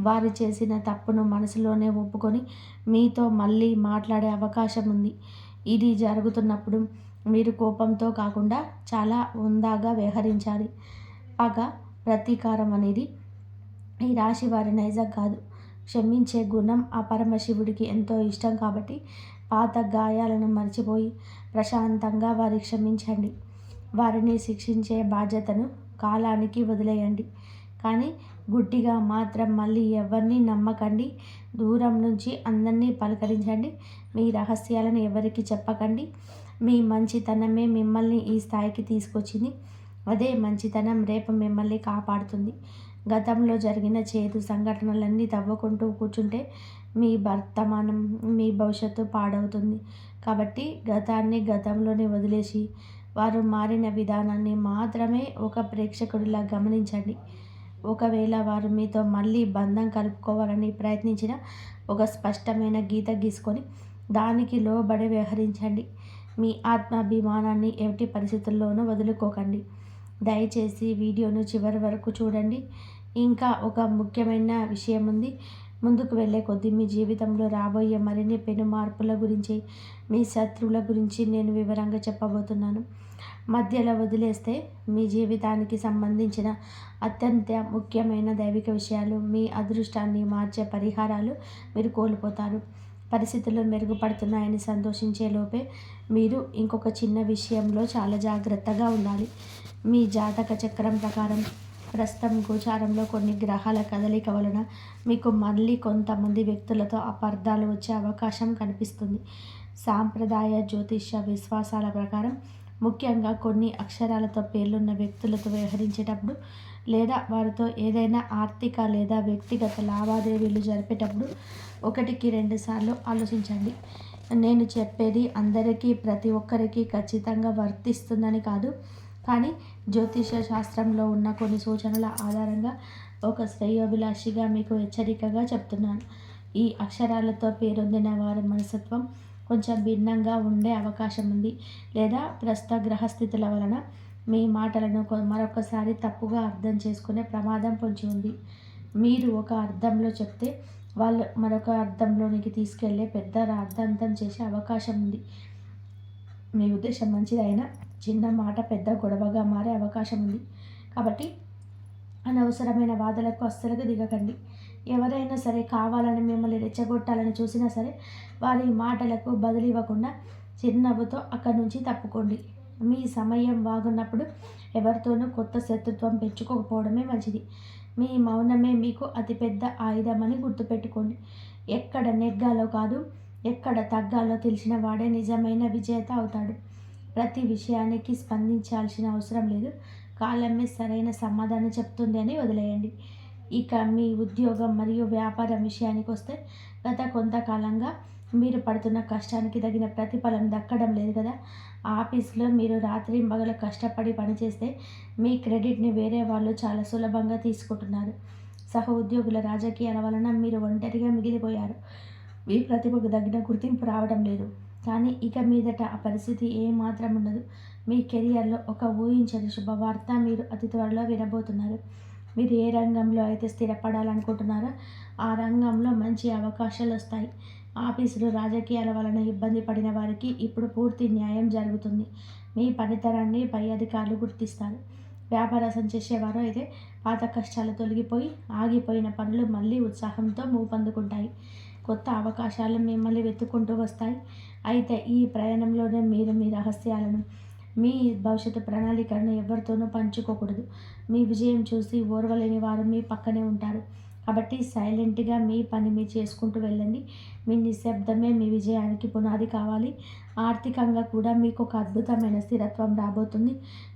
వారు చేసిన తప్పును మనసులోనే ఒప్పుకొని మీతో మళ్ళీ మాట్లాడే అవకాశం ఉంది. ఇది జరుగుతున్నప్పుడు మీరు కోపంతో కాకుండా చాలా హుందాగా వ్యవహరించాలి. పగ, ప్రతీకారం అనేది ఈ రాశి వారి నైజం కాదు. క్షమించే గుణం ఆ పరమశివుడికి ఎంతో ఇష్టం కాబట్టి పాత గాయాలను మర్చిపోయి ప్రశాంతంగా వారి క్షమించండి. వారిని శిక్షించే బాధ్యతను కాలానికి వదిలేయండి. కానీ గుడ్డిగా మాత్రం మళ్ళీ ఎవరిని నమ్మకండి. దూరం నుంచి అందరినీ పలకరించండి. మీ రహస్యాలను ఎవరికి చెప్పకండి. మీ మంచితనమే మిమ్మల్ని ఈ స్థాయికి తీసుకొచ్చింది. అదే మంచితనం రేపు మిమ్మల్ని కాపాడుతుంది. గతంలో జరిగిన చేదు సంఘటనలన్నీ తవ్వుకుంటూ కూర్చుంటే మీ వర్తమానం, మీ భవిష్యత్తు పాడవుతుంది. కాబట్టి గతాన్ని గతంలోనే వదిలేసి వారు మారిన విధానాన్ని మాత్రమే ఒక ప్రేక్షకుడిలా గమనించండి. ఒకవేళ వారు మీతో మళ్ళీ బంధం కలుపుకోవాలని ప్రయత్నించిన ఒక స్పష్టమైన గీత గీసుకొని దానికి లోబడి వ్యవహరించండి. మీ ఆత్మాభిమానాన్ని ఎట్టి పరిస్థితుల్లోనూ వదులుకోకండి. దయచేసి వీడియోను చివరి వరకు చూడండి. ఇంకా ఒక ముఖ్యమైన విషయం ఉంది. ముందుకు వెళ్ళే కొద్దీ మీ జీవితంలో రాబోయే మరిన్ని పెను మార్పుల గురించి, మీ శత్రువుల గురించి నేను వివరంగా చెప్పబోతున్నాను. మధ్యలో వదిలేస్తే మీ జీవితానికి సంబంధించిన అత్యంత ముఖ్యమైన దైవిక విషయాలు, మీ అదృష్టాన్ని మార్చే పరిహారాలు మీరు కోల్పోతారు. పరిస్థితులు మెరుగుపడుతున్నాయని సంతోషించే లోపే మీరు ఇంకొక చిన్న విషయంలో చాలా జాగ్రత్తగా ఉండాలి. మీ జాతక చక్రం ప్రకారం ప్రస్తుతం గోచారంలో కొన్ని గ్రహాల కదలిక వలన మీకు మళ్ళీ కొంతమంది వ్యక్తులతో అపార్థాలు వచ్చే అవకాశం కనిపిస్తుంది. సాంప్రదాయ జ్యోతిష్య విశ్వాసాల ప్రకారం ముఖ్యంగా కొన్ని అక్షరాలతో పేర్లున్న వ్యక్తులతో వ్యవహరించేటప్పుడు లేదా వారితో ఏదైనా ఆర్థిక లేదా వ్యక్తిగత లావాదేవీలు జరిపేటప్పుడు 1-2 సార్లు ఆలోచించండి. నేను చెప్పేది అందరికీ ప్రతి ఒక్కరికి ఖచ్చితంగా వర్తిస్తుందని కాదు. కానీ జ్యోతిష శాస్త్రంలో ఉన్న కొన్ని సూచనల ఆధారంగా ఒక శ్రేయోభిలాషిగా మీకు హెచ్చరికగా చెప్తున్నాను. ఈ అక్షరాలతో పేరొందిన వారి మనస్తత్వం కొంచెం భిన్నంగా ఉండే అవకాశం ఉంది. లేదా ప్రస్తుత గ్రహస్థితుల వలన మీ మాటలను మరొకసారి తప్పుగా అర్థం చేసుకునే ప్రమాదం పొంచి ఉంది. మీరు ఒక అర్థంలో చెప్తే వాళ్ళు మరొక అర్థంలోనికి తీసుకెళ్లే పెద్ద రాద్ధాంతం చేసే అవకాశం ఉంది. మీ ఉద్దేశం మంచిదైనా చిన్న మాట పెద్ద గొడవగా మారే అవకాశం ఉంది. కాబట్టి అనవసరమైన వాదనలకు అస్సలుగా దిగకండి. ఎవరైనా సరే కావాలని మిమ్మల్ని రెచ్చగొట్టాలని చూసినా సరే వారి మాటలకు బదులివ్వకుండా చిరునవ్వుతో అక్కడి నుంచి తప్పుకోండి. మీ సమయం బాగున్నప్పుడు ఎవరితోనూ కొత్త శత్రుత్వం పెంచుకోకపోవడమే మంచిది. మీ మౌనమే మీకు అతిపెద్ద ఆయుధమని గుర్తుపెట్టుకోండి. ఎక్కడ నెగ్గాలో కాదు, ఎక్కడ తగ్గాలో తెలిసిన వాడే నిజమైన విజేత అవుతాడు. ప్రతి విషయానికి స్పందించాల్సిన అవసరం లేదు. కాలమే సరైన సమాధానం చెప్తుంది అని వదిలేయండి. ఇక మీ ఉద్యోగం మరియు వ్యాపారం విషయానికి వస్తే గత కొంతకాలంగా మీరు పడుతున్న కష్టానికి తగిన ప్రతిఫలం దక్కడం లేదు కదా. ఆఫీస్లో మీరు రాత్రి పగలు కష్టపడి పనిచేస్తే మీ క్రెడిట్ని వేరే వాళ్ళు చాలా సులభంగా తీసుకుంటున్నారు. సహ ఉద్యోగుల రాజకీయాల వలన మీరు ఒంటరిగా మిగిలిపోయారు. మీ ప్రతిభకు తగిన గుర్తింపు రావడం లేదు. కానీ ఇక మీదట ఆ పరిస్థితి ఏమాత్రం ఉండదు. మీ కెరియర్లో ఒక ఊహించని శుభవార్త మీరు అతి త్వరలో వినబోతున్నారు. మీరు ఏ రంగంలో అయితే స్థిరపడాలనుకుంటున్నారో ఆ రంగంలో మంచి అవకాశాలు వస్తాయి. ఆఫీసులు, రాజకీయాల వలన ఇబ్బంది పడిన వారికి ఇప్పుడు పూర్తి న్యాయం జరుగుతుంది. మీ పనితనాన్ని పై అధికారులు గుర్తిస్తారు. వ్యాపారం చేసేవారు అయితే పాత కష్టాలు తొలగిపోయి ఆగిపోయిన పనులు మళ్ళీ ఉత్సాహంతో మూపందుకుంటాయి. కొత్త అవకాశాలు మిమ్మల్ని వెతుక్కుంటూ వస్తాయి. అయితే ఈ ప్రయాణంలోనే మీరు మీ రహస్యాలను, మీ భవిష్యత్తు ప్రణాళికలను ఎవరితోనూ పంచుకోకూడదు. మీ విజయం చూసి ఓర్వలేని వారు మీ పక్కనే ఉంటారు. కాబట్టి సైలెంట్గా మీ పని మీరు చేసుకుంటూ వెళ్ళండి. మీ నిశ్శబ్దమే మీ విజయానికి పునాది కావాలి. ఆర్థికంగా కూడా మీకు ఒక అద్భుతమైన స్థిరత్వం రాబోతుంది.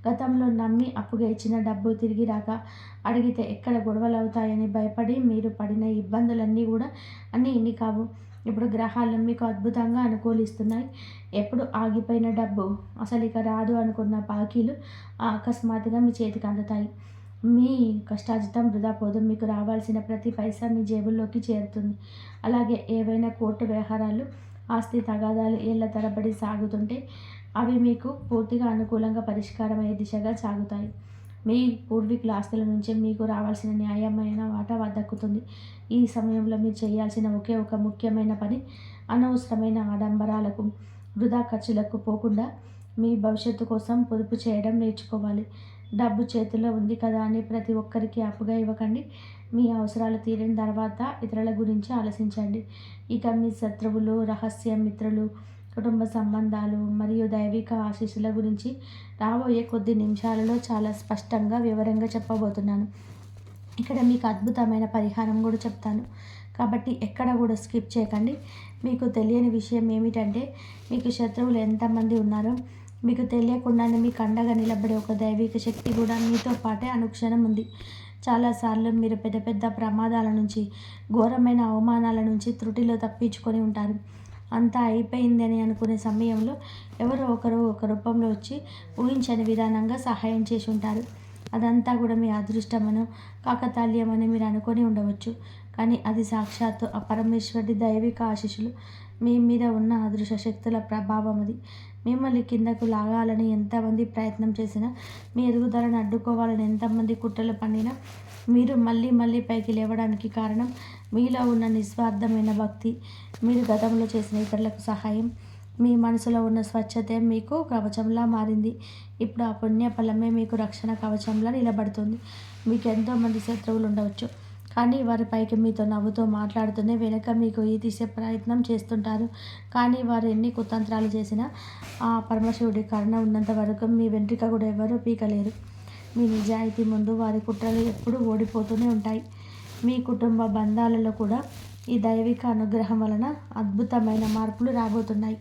గతంలో నమ్మి అప్పుగా ఇచ్చిన డబ్బు తిరిగి రాక అడిగితే ఎక్కడ గొడవలు అవుతాయని భయపడి మీరు పడిన ఇబ్బందులన్నీ కూడా అన్నీ ఇన్ని కావు. ఇప్పుడు గ్రహాలు మీకు అద్భుతంగా అనుకూలిస్తున్నాయి. ఎప్పుడు ఆగిపోయిన డబ్బు, అసలు ఇక రాదు అనుకున్న బాకీలు అకస్మాత్తుగా మీ చేతికి అందుతాయి. మీ కష్టార్జితం వృధా పోదు. మీకు రావాల్సిన ప్రతి పైసా మీ జేబుల్లోకి చేరుతుంది. అలాగే ఏవైనా కోర్టు వ్యవహారాలు, ఆస్తి తగాదాలు ఏళ్ల తరబడి సాగుతుంటే అవి మీకు పూర్తిగా అనుకూలంగా పరిష్కారమయ్యే దిశగా సాగుతాయి. మీ పూర్వీకుల ఆస్తుల నుంచి మీకు రావాల్సిన న్యాయమైన వాటా దక్కుతుంది. ఈ సమయంలో మీరు చేయాల్సిన ఒకే ఒక ముఖ్యమైన పని అనవసరమైన ఆడంబరాలకు, వృధా ఖర్చులకు పోకుండా మీ భవిష్యత్తు కోసం పొదుపు చేయడం నేర్చుకోవాలి. డబ్బు చేతిలో ఉంది కదా అని ప్రతి ఒక్కరికి అప్పుగా ఇవ్వకండి. మీ అవసరాలు తీరిన తర్వాత ఇతరుల గురించి ఆలోచించండి. ఇక మీ శత్రువులు, రహస్య మిత్రులు, కుటుంబ సంబంధాలు మరియు దైవిక ఆశీస్సుల గురించి రాబోయే కొద్ది నిమిషాలలో చాలా స్పష్టంగా వివరంగా చెప్పబోతున్నాను. ఇక్కడ మీకు అద్భుతమైన పరిహారం కూడా చెప్తాను. కాబట్టి ఎక్కడ కూడా స్కిప్ చేయకండి. మీకు తెలియని విషయం ఏమిటంటే మీకు శత్రువులు ఎంతమంది ఉన్నారో మీకు తెలియకుండానే మీకు అండగా నిలబడే ఒక దైవిక శక్తి కూడా మీతో పాటే అనుక్షణం ఉంది. చాలాసార్లు మీరు పెద్ద పెద్ద ప్రమాదాల నుంచి, ఘోరమైన అవమానాల నుంచి త్రుటిలో తప్పించుకొని ఉంటారు. అంతా అయిపోయిందని అనుకునే సమయంలో ఎవరో ఒకరు ఒక రూపంలో వచ్చి ఊహించని విధానంగా సహాయం చేసి ఉంటారు. అదంతా కూడా మీ అదృష్టమనో కాకతాళీయమని మీరు అనుకొని ఉండవచ్చు. కానీ అది సాక్షాత్తు ఆ పరమేశ్వరుడి దైవిక ఆశీస్సులు. మీ మీద ఉన్న అదృశ్య శక్తుల ప్రభావం అది. మిమ్మల్ని కిందకు లాగాలని ఎంతమంది ప్రయత్నం చేసినా, మీ ఎదుగుదలను అడ్డుకోవాలని ఎంతమంది కుట్రలు పన్నినా, మీరు మళ్ళీ మళ్ళీ పైకి లేవడానికి కారణం మీలో ఉన్న నిస్వార్థమైన భక్తి, మీరు గతంలో చేసిన ఇతరులకు సహాయం, మీ మనసులో ఉన్న స్వచ్ఛతే మీకు కవచంలా మారింది. ఇప్పుడు ఆ పుణ్య ఫలమే మీకు రక్షణ కవచంలా నిలబడుతుంది. మీకు ఎంతోమంది శత్రువులు ఉండవచ్చు. కానీ వారి పైకి మీతో నవ్వుతూ మాట్లాడుతూనే వెనక మీకు ఈ తీసే ప్రయత్నం చేస్తుంటారు. కానీ వారు ఎన్ని కుతంత్రాలు చేసినా ఆ పరమశివుడి కరుణ ఉన్నంత వరకు మీ వెంట్రుక కూడా ఎవరూ పీకలేరు. మీ నిజాయితీ ముందు వారి కుట్రలు ఎప్పుడూ ఓడిపోతూనే ఉంటాయి. మీ కుటుంబ బంధాలలో కూడా ఈ దైవిక అనుగ్రహం వలన అద్భుతమైన మార్పులు రాబోతున్నాయి.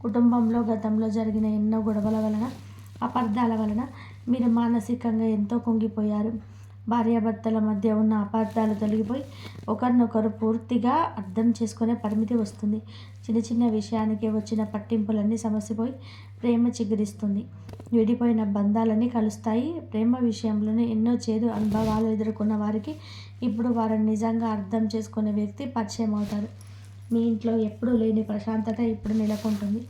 కుటుంబంలో గతంలో జరిగిన ఎన్నో గొడవల వలన, అపార్థాల వలన మీరు మానసికంగా ఎంతో కుంగిపోయారు. భార్యాభర్తల మధ్య ఉన్న అపార్థాలు తొలగిపోయి ఒకరినొకరు పూర్తిగా అర్థం చేసుకునే పరిమితి వస్తుంది. చిన్న చిన్న విషయానికి వచ్చిన పట్టింపులన్నీ సమసిపోయి ప్రేమ చిగురిస్తుంది. విడిపోయిన బంధాలన్నీ కలుస్తాయి. ప్రేమ విషయంలోనే ఎన్నో చేదు అనుభవాలు ఎదుర్కొన్న వారికి ఇప్పుడు వారిని నిజంగా అర్థం చేసుకునే వ్యక్తి పరిచయం అవుతారు. మీ ఇంట్లో ఎప్పుడూ లేని ప్రశాంతత ఇప్పుడు నెలకొంటుంది.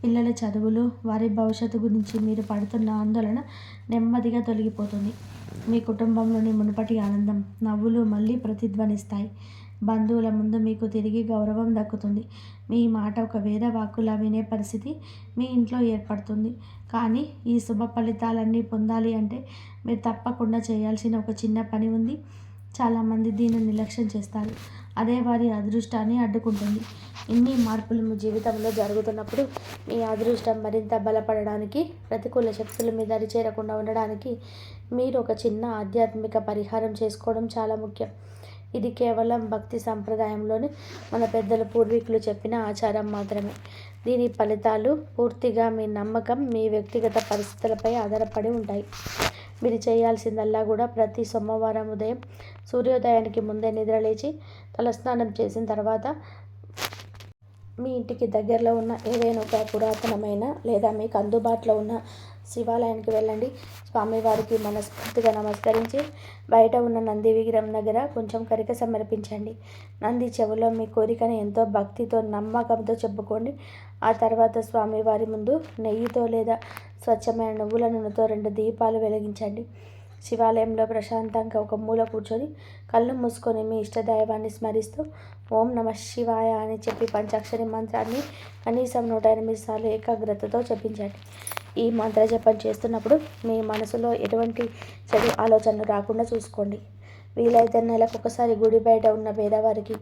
పిల్లల చదువులు, వారి భవిష్యత్తు గురించి మీరు పడుతున్న ఆందోళన నెమ్మదిగా తొలగిపోతుంది. మీ కుటుంబంలోని మునుపటి ఆనందం, నవ్వులు మళ్ళీ ప్రతిధ్వనిస్తాయి. బంధువుల ముందు మీకు తిరిగి గౌరవం దక్కుతుంది. మీ మాట ఒక వేద వాక్కులా వినే పరిస్థితి మీ ఇంట్లో ఏర్పడుతుంది. కానీ ఈ శుభ ఫలితాలన్నీ పొందాలి అంటే మీరు తప్పకుండా చేయాల్సిన ఒక చిన్న పని ఉంది. చాలామంది దీన్ని నిర్లక్ష్యం చేస్తారు. అదే వారి అదృష్టాన్ని అడ్డుకుంటుంది. ఇన్ని మార్పులు మీ జీవితంలో జరుగుతున్నప్పుడు మీ అదృష్టం మరింత బలపడడానికి, ప్రతికూల శక్తులు మీ దరి చేరకుండా ఉండడానికి మీరు ఒక చిన్న ఆధ్యాత్మిక పరిహారం చేసుకోవడం చాలా ముఖ్యం. ఇది కేవలం భక్తి సంప్రదాయంలోని మన పెద్దల పూర్వీకులు చెప్పిన ఆచారం మాత్రమే. దీని ఫలితాలు పూర్తిగా మీ నమ్మకం, మీ వ్యక్తిగత పరిస్థితులపై ఆధారపడి ఉంటాయి. మీరు చేయాల్సిందల్లా కూడా ప్రతి సోమవారం ఉదయం సూర్యోదయానికి ముందే నిద్రలేచి తలస్నానం చేసిన తర్వాత మీ ఇంటికి దగ్గరలో ఉన్న ఏదైనా ఒక పురాతనమైన లేదా మీకు అందుబాటులో ఉన్న శివాలయానికి వెళ్ళండి. స్వామివారికి మనస్ఫూర్తిగా నమస్కరించి బయట ఉన్న నంది విగ్రహం దగ్గర కొంచెం కరిక సమర్పించండి. నంది చెవులో మీ కోరికను ఎంతో భక్తితో, నమ్మకంతో చెప్పుకోండి. ఆ తర్వాత స్వామివారి ముందు నెయ్యితో లేదా స్వచ్ఛమైన నువ్వుల నూనెతో 2 దీపాలు వెలిగించండి. శివాలయంలో ప్రశాంతంగా ఒక మూల కూర్చొని కళ్ళు మూసుకొని మీ ఇష్టదైవాన్ని స్మరిస్తూ ఓం నమః శివాయ అని చెప్పి పంచాక్షరి మంత్రాన్ని కనీసం 108 సార్లు ఏకాగ్రతతో జపించండి. ఈ మంత్ర జపం చేస్తున్నప్పుడు మీ మనసులో ఎటువంటి చెడు ఆలోచనలు రాకుండా చూసుకోండి. వీలైతే నెలకు ఒకసారి గుడి బయట ఉన్న పేదవారికి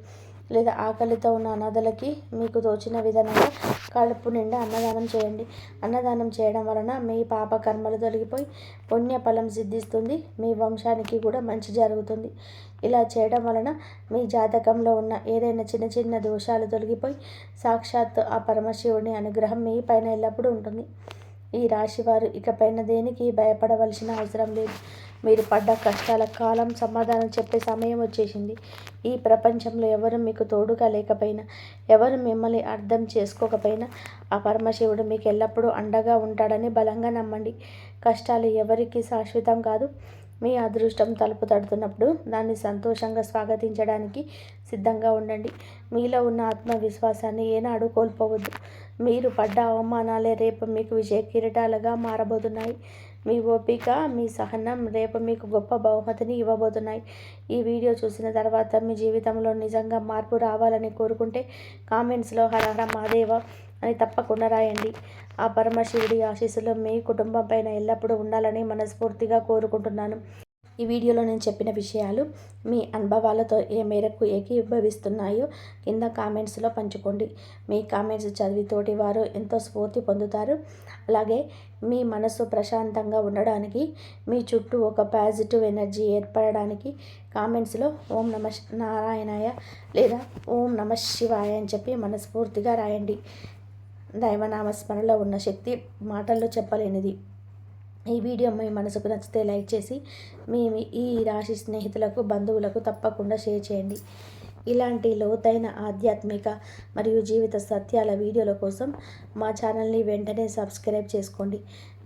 లేదా ఆకలితో ఉన్న అనాథలకి మీకు తోచిన విధానంగా కడుపు నిండా అన్నదానం చేయండి. అన్నదానం చేయడం వలన మీ పాప కర్మలు తొలగిపోయి పుణ్యఫలం సిద్ధిస్తుంది. మీ వంశానికి కూడా మంచి జరుగుతుంది. ఇలా చేయడం వలన మీ జాతకంలో ఉన్న ఏదైనా చిన్న చిన్న దోషాలు తొలగిపోయి సాక్షాత్ ఆ పరమశివుని అనుగ్రహం మీ పైన ఎల్లప్పుడూ ఉంటుంది. ఈ రాశివారు ఇకపైన దేనికి భయపడవలసిన అవసరం లేదు. మీరు పడ్డ కష్టాల కాలం సమాధానం చెప్పే సమయం వచ్చేసింది. ఈ ప్రపంచంలో ఎవరు మీకు తోడుగా లేకపోయినా, ఎవరు మిమ్మల్ని అర్థం చేసుకోకపోయినా ఆ పరమశివుడు మీకు ఎల్లప్పుడూ అండగా ఉంటాడని బలంగా నమ్మండి. కష్టాలు ఎవరికి శాశ్వతం కాదు. మీ అదృష్టం తలుపు తడుతున్నప్పుడు దాన్ని సంతోషంగా స్వాగతించడానికి సిద్ధంగా ఉండండి. మీలో ఉన్న ఆత్మవిశ్వాసాన్ని ఏనాడు కోల్పోవద్దు. మీరు పడ్డ అవమానాలే రేపు మీకు విజయ కిరీటాలుగా మారబోతున్నాయి. మీ ఓపిక, మీ సహనం రేపు మీకు గొప్ప బహుమతిని ఇవ్వబోతున్నాయి. ఈ వీడియో చూసిన తర్వాత మీ జీవితంలో నిజంగా మార్పు రావాలని కోరుకుంటే కామెంట్స్లో హర హర మహాదేవ అని తప్పకుండా రాయండి. ఆ పరమశివుడి ఆశీస్సులు మీ కుటుంబం పైన ఎల్లప్పుడూ ఉండాలని మనస్ఫూర్తిగా కోరుకుంటున్నాను. ఈ వీడియోలో నేను చెప్పిన విషయాలు మీ అనుభవాలతో ఏ మేరకు ఏకీభవిస్తున్నాయో కింద కామెంట్స్లో పంచుకోండి. మీ కామెంట్స్ చదివి తోటి వారు ఎంతో స్ఫూర్తి పొందుతారు. అలాగే మీ మనసు ప్రశాంతంగా ఉండడానికి, మీ చుట్టూ ఒక పాజిటివ్ ఎనర్జీ ఏర్పడడానికి కామెంట్స్లో ఓం నమ నారాయణాయ లేదా ఓం నమ శివాయ అని చెప్పి మనస్ఫూర్తిగా రాయండి. దైవనామస్మరణలో ఉన్న శక్తి మాటల్లో చెప్పలేనిది. ఈ వీడియో మీ మనసుకు నచ్చితే లైక్ చేసి మీ ఈ రాశి స్నేహితులకు, బంధువులకు తప్పకుండా షేర్ చేయండి. ఇలాంటి లోతైన ఆధ్యాత్మిక మరియు జీవిత సత్యాల వీడియోల కోసం మా ఛానల్ని వెంటనే సబ్స్క్రైబ్ చేసుకోండి.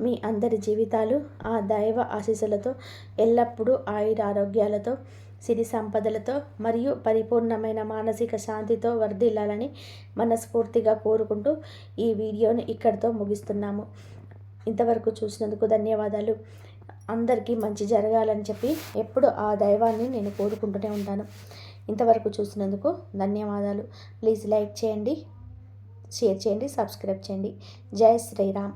మీ అందరి జీవితాలు ఆ దైవ ఆశీస్సులతో ఎల్లప్పుడూ ఆయురారోగ్యాలతో, సిరి సంపదలతో మరియు పరిపూర్ణమైన మానసిక శాంతితో వర్ధిల్లాలని మనస్ఫూర్తిగా కోరుకుంటూ ఈ వీడియోని ఇక్కడితో ముగిస్తున్నాము. ఇంతవరకు చూసినందుకు ధన్యవాదాలు. అందరికీ మంచి జరగాలని చెప్పి ఎప్పుడు ఆ దైవాన్ని నేను కోరుకుంటూనే ఉంటాను. ఇంతవరకు చూసినందుకు ధన్యవాదాలు. ప్లీజ్ లైక్ చేయండి, షేర్ చేయండి, సబ్స్క్రైబ్ చేయండి. జై శ్రీరామ్.